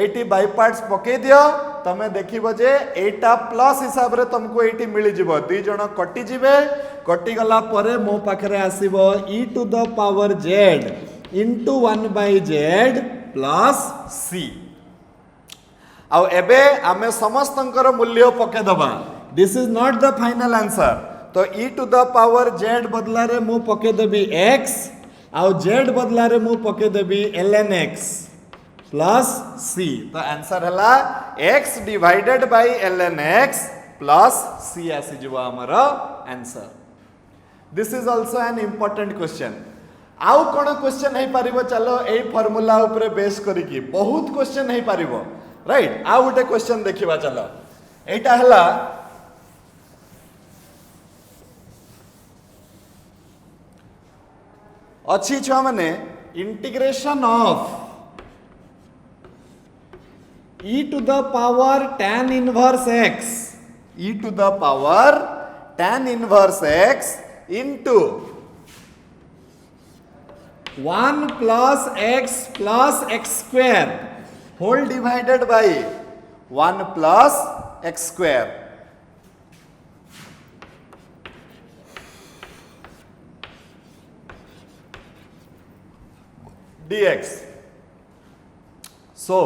eighty by parts पके दियो तमे देखिबो जे एटा plus हिसाब रे तुमको eighty मिली जिवो दुई जण कटि जिवे कटि गला परे मो पाखरे आसीबो e to the power z into 1 by z plus c आउ एबे आमे समस्तंकर मूल्य पके दबा this is not the final answer तो e to the power z बदला रे मु पके देबी x आउ z बदला रे मु पके देबी ln x प्लस c तो आंसर हला x divided bye ln x plus c आसी जवा हमर answer this is also an important question आउ कोन क्वेश्चन हे पारिबो चलो एई फार्मूला ऊपर बेस करी की बहुत क्वेश्चन हे पारिबो राइट आउ गोटे क्वेश्चन देखिबा चलो एटा हला अच्छी छुआ माने integration of e to the power tan inverse x e to the power tan inverse x into 1 plus x square whole divided by 1 plus x square dx so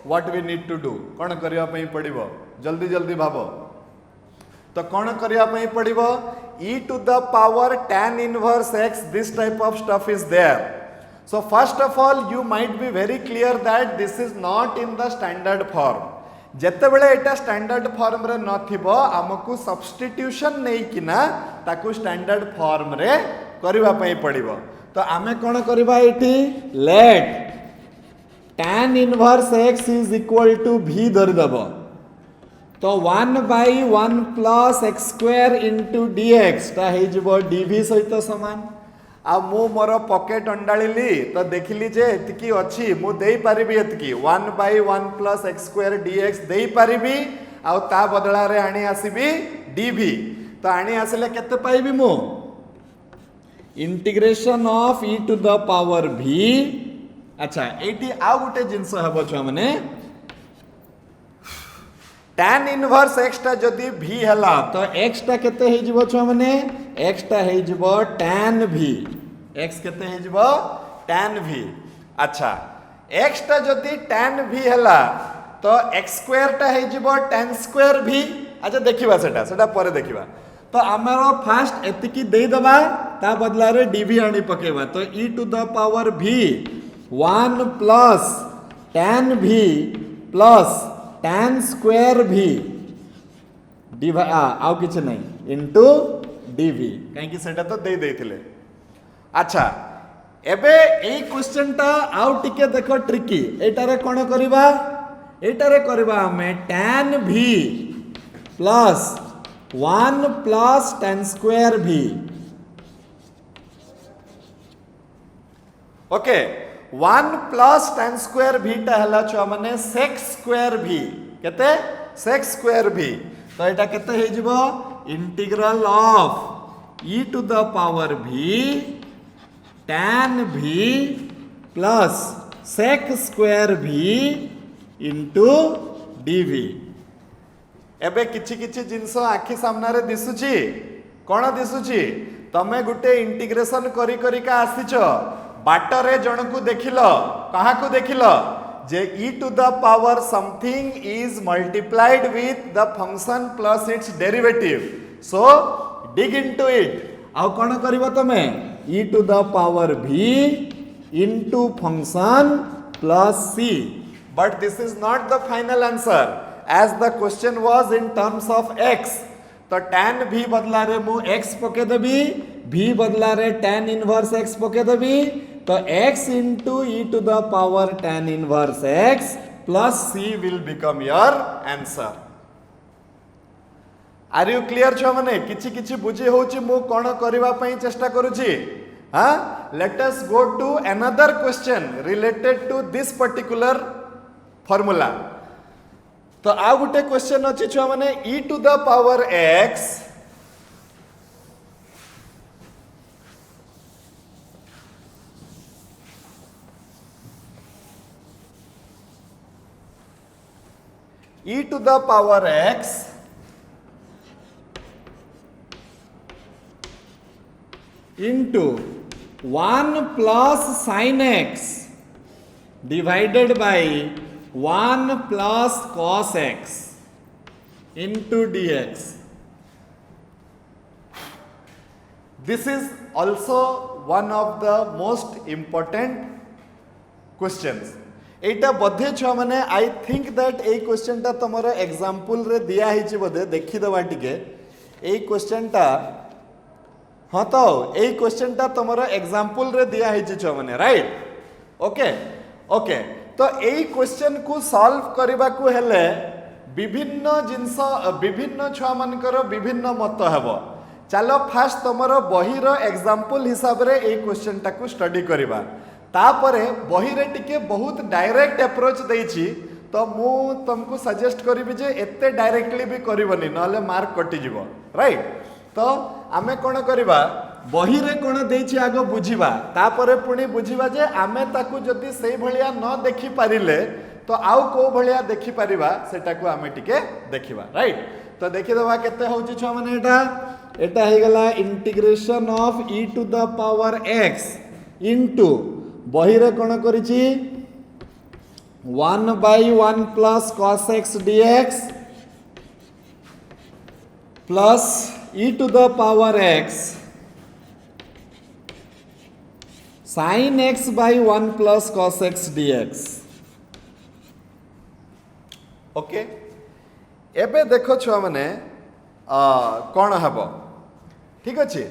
what we need to do कौन करिया पई पड़िबो जल्दी जल्दी भाबो तो कौन करिया पई पड़िबो e to the power tan inverse x this type of stuff is there So first of all you might be very clear that this is not in the standard form. ଯେତେବେଳେ ଏଟା ଷ୍ଟାଣ୍ଡାର୍ଡ ଫର୍ମରେ ନଥିବ ଆମକୁ ସବଷ୍ଟିଟ୍ୟୁସନ୍ ନେଇକିନା ତାକୁ standard ଫର୍ମରେ କରିବା ପାଇଁ ପଡ଼ିବ। ତ ଆମେ କ'ଣ କରିବା ଏଠି late tan inverse x is equal to v ଧରିଦେବ। ତ 1/1 plus x square into dx ଟା ହେଇଯିବ dv ସହିତ ସମାନ। आ मु मोर पॉकेट अंडाळिली तो देखिली जे एतिकी अछि मु देई परिबी एतिकी 1/1 plus x square dx देई परिबी आ ता बदला रे आनी आसीबी dv। तो आनी आसिले केते पाइबी मु integration of e to the power v। अच्छा एटी आ गुटे जिंस हबो छ माने tan इनवर्स x टा जदी v हला तो x टा केते हे जिवो छ माने x टा हे जिवो tan v। x केते हे जिवो tan v। अच्छा x टा जदी tan v हला तो x स्क्वायर टा हे जिवो tan स्क्वायर v। अच्छा देखिबा सेटा परे देखिबा। तो हमरो फर्स्ट एतिकी देई दबा ता बदला रे dv आनी पकेबा। तो e to the power v 1 plus tan v plus tan square v divide आउ किछ नै इनटू dv काहे कि सेटा तो दे देथिले। अच्छा एबे एई क्वेश्चन टा आउ टिके देखो ट्रिकी। एटारे कोन करबा एटारे करबा हमें tan v plus 1 plus tan square v। Okay 1 plus tan square v टा हला छ माने sec स्क्वायर v केते sec स्क्वायर v। तो एटा केते हे जिवो integral of e to the power v tan v plus sec square v into dv। एबे किछि किछि जिंस आखि सामना रे दिसुची कोन दिसुची तमे गुटे इंटीग्रेशन करी करी का आसीच बाटरे जणकु देखिलो काहाकु देखिलो जे e to the power something is multiplied with the function plus its derivative, so dig into it। आउ कोन करबो तमे e to the power v into function plus c। but this is not the final answer as the question was in terms of x। तो tan v बदला रे मु x पके देबी v बदला रे tan इनवर्स x पके देबी। तो x into e to the power tan inverse x plus c will become your answer। Are you clear छ माने किछि किछि बुझी होउची मु कोन करबा पई चेष्टा करूची। हां let us go to another question related to this particular formula. तो आ गुटे क्वेश्चन अछि छ माने e to the power x e to the power x into 1 plus sin x divided by 1 plus cos x into dx। This is also one of the most important questions। एटा बधे छ माने I think that A question टा तमरो example रे दिया हिची बधे देखि दवा टिके ए क्वेश्चन टा। हां तो ए क्वेश्चन टा तमरो एग्जांपल रे दिया हिची छ माने राइट। ओके ओके तो ए क्वेश्चन को सॉल्व करबा को हेले विभिन्न जिंस विभिन्न छुआ मानकर विभिन्न मत हेबो। चलो फास्ट तमरो बही रो एग्जांपल हिसाब रे ए क्वेश्चन टा को स्टडी करबा। तापरे बही रे टिके बहुत डायरेक्ट अप्रोच देछि तो मु तुमको सजेस्ट करिबि जे एते डायरेक्टली भी करबनी नले मार्क कटि जिवो राइट। तो आमे कोन करबा बही रे कोन देछि आगो बुझिबा तापरे पुनी बुझिबा जे आमे ताकू जदी सेही भलिया न देखि पारिले तो आउ को भलिया देखि पारिबा सेटा को आमे टिके देखिबा राइट। तो देखि दबा केते होछि छ माने एटा हे गला integration of e to the power x into बही रे कोन करिछि 1/1 plus cos x dx plus e to the power x sin x by 1 plus cos x dx. Okay एबे देखो छुआ माने कौन हम ठीक अच्छे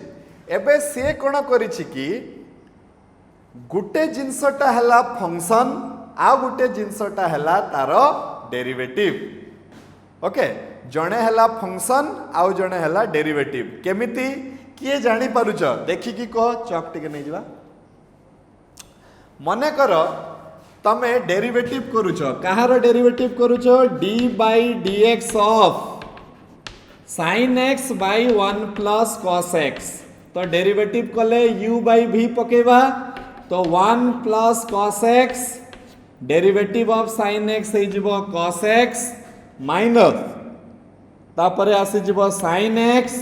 एबे से कौन करिछि कि गुटे जिनसटा हला फंक्शन आ गुटे जिनसटा हला तार डेरिवेटिव ओके जणे हला फंक्शन आउ जणे हला डेरिवेटिव केमिति किए जानी पारुछ देखि कि कह चक टिके नै जवा मने कर तमे डेरिवेटिव करूछ कहार डेरिवेटिव करूछ d by dx of sin x by 1 plus cos x तो डेरिवेटिव कले u by v पकेबा तो 1 plus cos x derivative of sin x हे जिवो cos x माइनस तापरे आसी जिवो sin x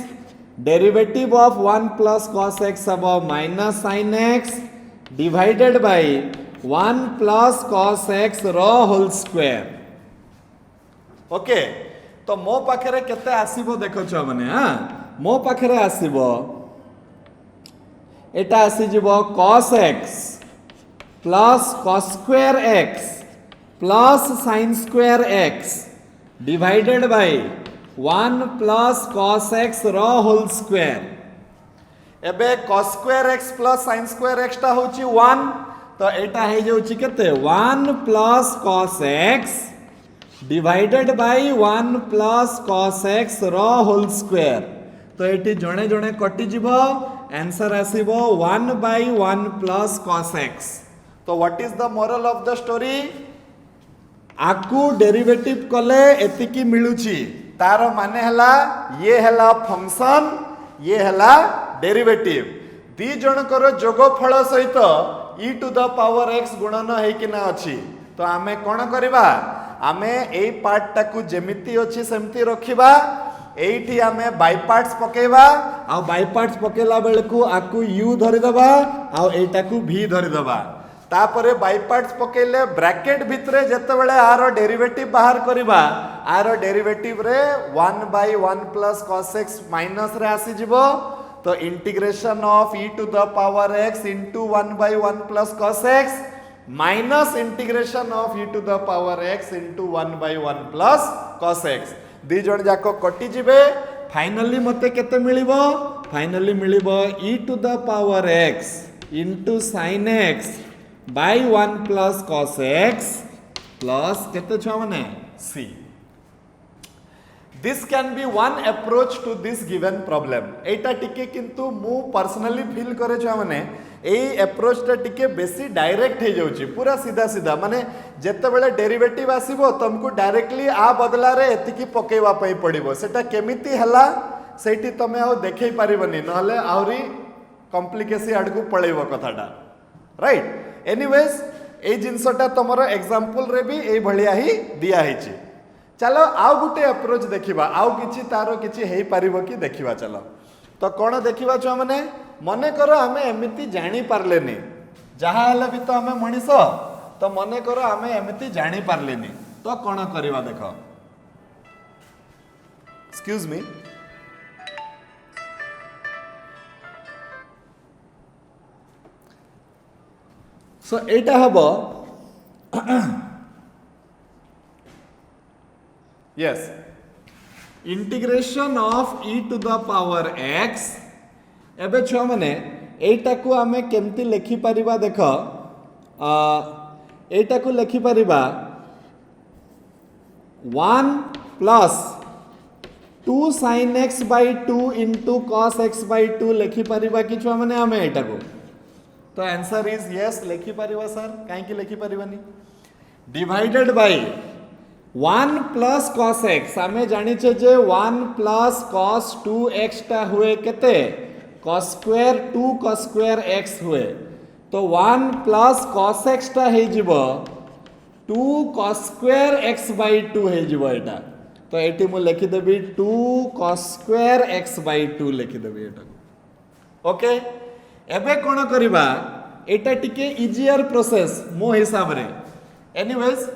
derivative of 1 plus cos x अब minus sin x divided by 1 plus cos x रो होल स्क्वायर ओके तो मो पाखरे केते आसीबो देखो छ माने हां मो पाखरे आसीबो एटा आसी जिवो cos x plus cos square x plus sin square x divided by 1 plus cos x रो होल स्क्वायर एबे cos square x plus sin square x ता होची 1 तो एटा हे जाउची केते 1 plus cos x divided by 1 plus cos x रो whole square तो एटी जणे जणे कटि जिवो आंसर आसीबो 1 by 1 plus cos x तो what is the moral of the story आकु डेरिवेटिव कले एतिकी मिलुची तार माने हला ये हला फंक्शन ये हला डेरिवेटिव दी जनकर जोगफल सहित e to the power x गुणन हेकिना अछि तो आमे कोन करबा आमे एई पार्ट टाकू जेमिति अछि सेमति रखिबा एइठी आमे बाय पार्ट्स पकेबा आ बाय पार्ट्स पकेला बेलकू आकू u धरि दबा आ एटाकू v धरि दबा तापरे बाय पार्ट्स पकेले ब्रैकेट भितरे जते बेले आरो डेरिवेटिव बाहर करबा आरो डेरिवेटिव रे 1 by 1 plus cos x minus रे आसी जिवो तो integration of e to the power x into 1 by 1 plus cos x minus integration of e to the power x into 1 by 1 plus cos x दी जण जाको कटि जिवे फाइनली मते केते मिलिबो फाइनली मिलिबो e to the power x into sin x by 1 plus cos x plus केते छ माने c This can be one approach to this given problem. एटा टिके किंतु मु पर्सनली फील करे छ माने एई अप्रोच टा टिके बेसी डायरेक्ट हे जाउची पूरा सीधा सीधा माने जत्ते बेले डेरिवेटिव आसीबो तुमको डायरेक्टली आ बदला रे एतिकी पकेवा पई पड़िबो सेटा केमिति हला सेठी तमे आ देखै परिबनी नहले आउरी कॉम्प्लिकेसी आडकू पळेबो कथाटा राइट एनीवेज ए जिंसटा तमरो एग्जांपल रे भी ए भलिया ही दिया हिची चलो आउ गुटे अप्रोच देखिबा आउ किछि तारो किछि हेई परिबो कि देखिबा चलो तो कोन देखिबा छ माने मने करो हमें एमिति जानि पारलेनी जहा हले भी तो हमें मनिसो तो मने करो हमें एमिति जानि पारलेनी तो कोन करबा देखो एक्सक्यूज मी सो एटा हबो yes integration of e to the power x एबे छ माने एटा को हमें केमती लिखि परिबा देखो एटा को लिखि परिबा 1 plus 2 sin x by 2 into cos x by 2 लिखि परिबा कि छ माने हमें एटा को तो आंसर इज यस लिखि परिबा सर काहे कि लिखि परिबानी divided by 1 plus cos x हमें जानी छे जे 1 plus cos 2x टा हुए केते cos square 2 cos square x हुए तो 1 plus cos x टा हे जिवो 2 cos square x by 2 हे जिवो एटा तो एटी मु लिखि देबी 2 cos square x by 2 लिखि देबी एटा ओके एबे कोन करबा एटा टिके इजियर प्रोसेस मो हिसाब रे एनीवेज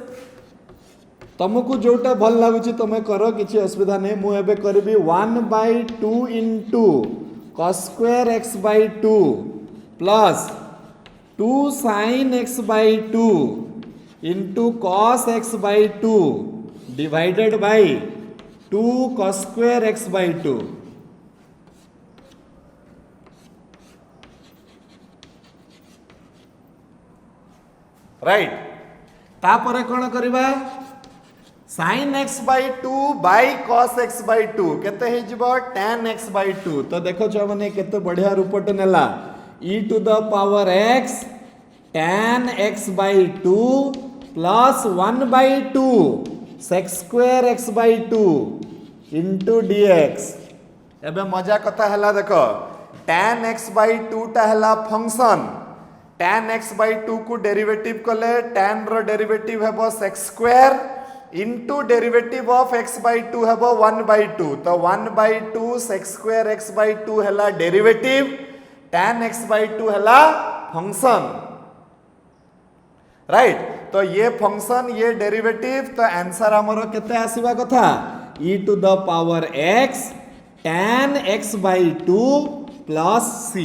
तुमको जोटा भल लगुची तुम करो किसी असुविधा नहीं मु एबे करबी 1 by 2 into cos square x by 2 plus 2 sin x by 2 into cos x by 2 divided by 2 cos square x by 2. Right तापरे कौन करवा sin x by 2 by cos x by 2 केते हे जिवो tan x by 2. तो देखो छ माने केते बढ़िया रूपटे नेला e to the power x tan x by 2 plus 1 by 2 sec square x by 2 into dx. एबे मजा कथा हला देखो tan x by 2 टा हला फंक्शन tan x by 2 को डेरिवेटिव कले tan रो डेरिवेटिव हेबो sec square into derivative of x by 2 हेबो 1 by 2. तो 1 by 2 sec square x by 2 हला डेरिवेटिव tan x by 2 हला फंक्शन. राइट तो ये फंक्शन ये डेरिवेटिव तो आंसर हमरो केते आसीबा कथा e to the power x tan x by 2 plus c.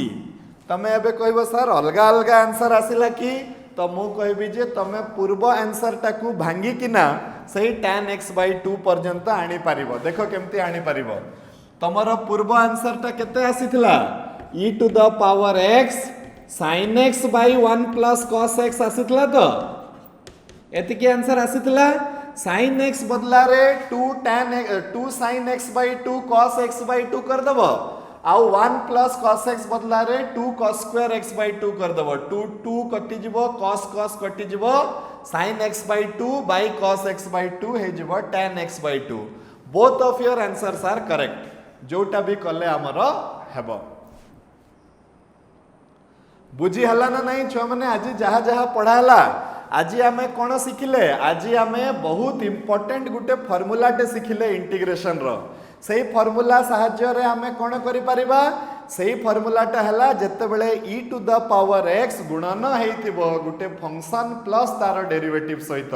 तमे एबे कहबो सर अलगा अलगा आंसर आसिला कि तो मु कहबी जे तमे पूर्व आंसर टाकू भांगी किना सही tan x by 2 पर्यंत आनी पारिबो. देखो केमती आनी पारिबो तमरो पूर्व आंसर टा केते आसीथिला e to the power x sin x by 1 plus cos x आसीथिला. तो एतिकी आंसर आसीथिला sin x बदला रे 2 sin x by 2 cos x by 2 कर दबो आउ 1 plus cos x बदला रे 2 cos square x by 2 कर दबो. 2 कटि जिवो cos कटि जिवो sin x by 2 by cos x by 2 हे जिवो tan x by 2. Both of your answers are correct जोटा भी कले हमरो हेबो. बुझी हला ना नहीं छो माने आज जहा जहा पढ़ाला आज आमे कोन सिखिले आज आमे बहुत इंपोर्टेंट गुटे फार्मूला टे सिखिले इंटीग्रेशन रो. सही फार्मूला साहाय्य रे आमे कोन करि परिबा सही फार्मूला टा हला जत्ते बेले e to the power x गुणन हेतिबो गुटे फंक्शन प्लस तार डेरिवेटिव सहित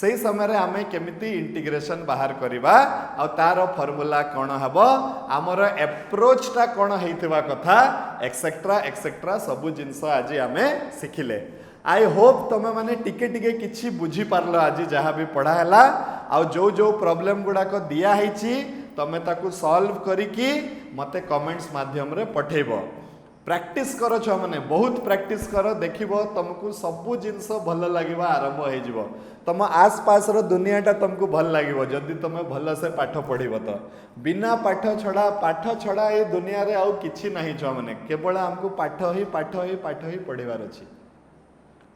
सही समय रे आमे केमिति इंटीग्रेशन बाहर करिबा आ तार फार्मूला कोन हबो हमर अप्रोच टा कोन हेतिबा कथा एक्सेट्रा सब जिंस आज आमे सिखिले. आई होप तमे माने टिके टिके किछि बुझी पारलो आज जहा भी पढ़ा हला आ जो जो प्रॉब्लम गुडा को दिया हेछि तमे ताकू सॉल्व करिकी मते कमेंट्स माध्यम रे पठेबो. प्रैक्टिस करो छ माने बहुत प्रैक्टिस करो देखिबो तुमको सब जिंस भल लागिबा आरंभ हे जिवो. तम आसपास रो दुनियाटा तुमको भल लागिबो जदि तमे भल से पाठ पढिबो. तो बिना पाठ छड़ा ए दुनिया रे आउ किछि नाही छ माने केवल हमको पाठ ही पढिबार अछि.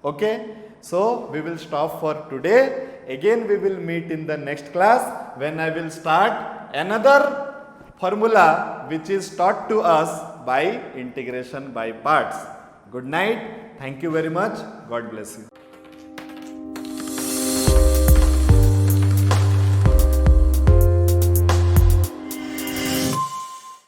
Okay, so we will stop for today. Again we will meet in the next class when I will start another formula which is taught to us by integration by parts. Good night. Thank you very much. God bless you.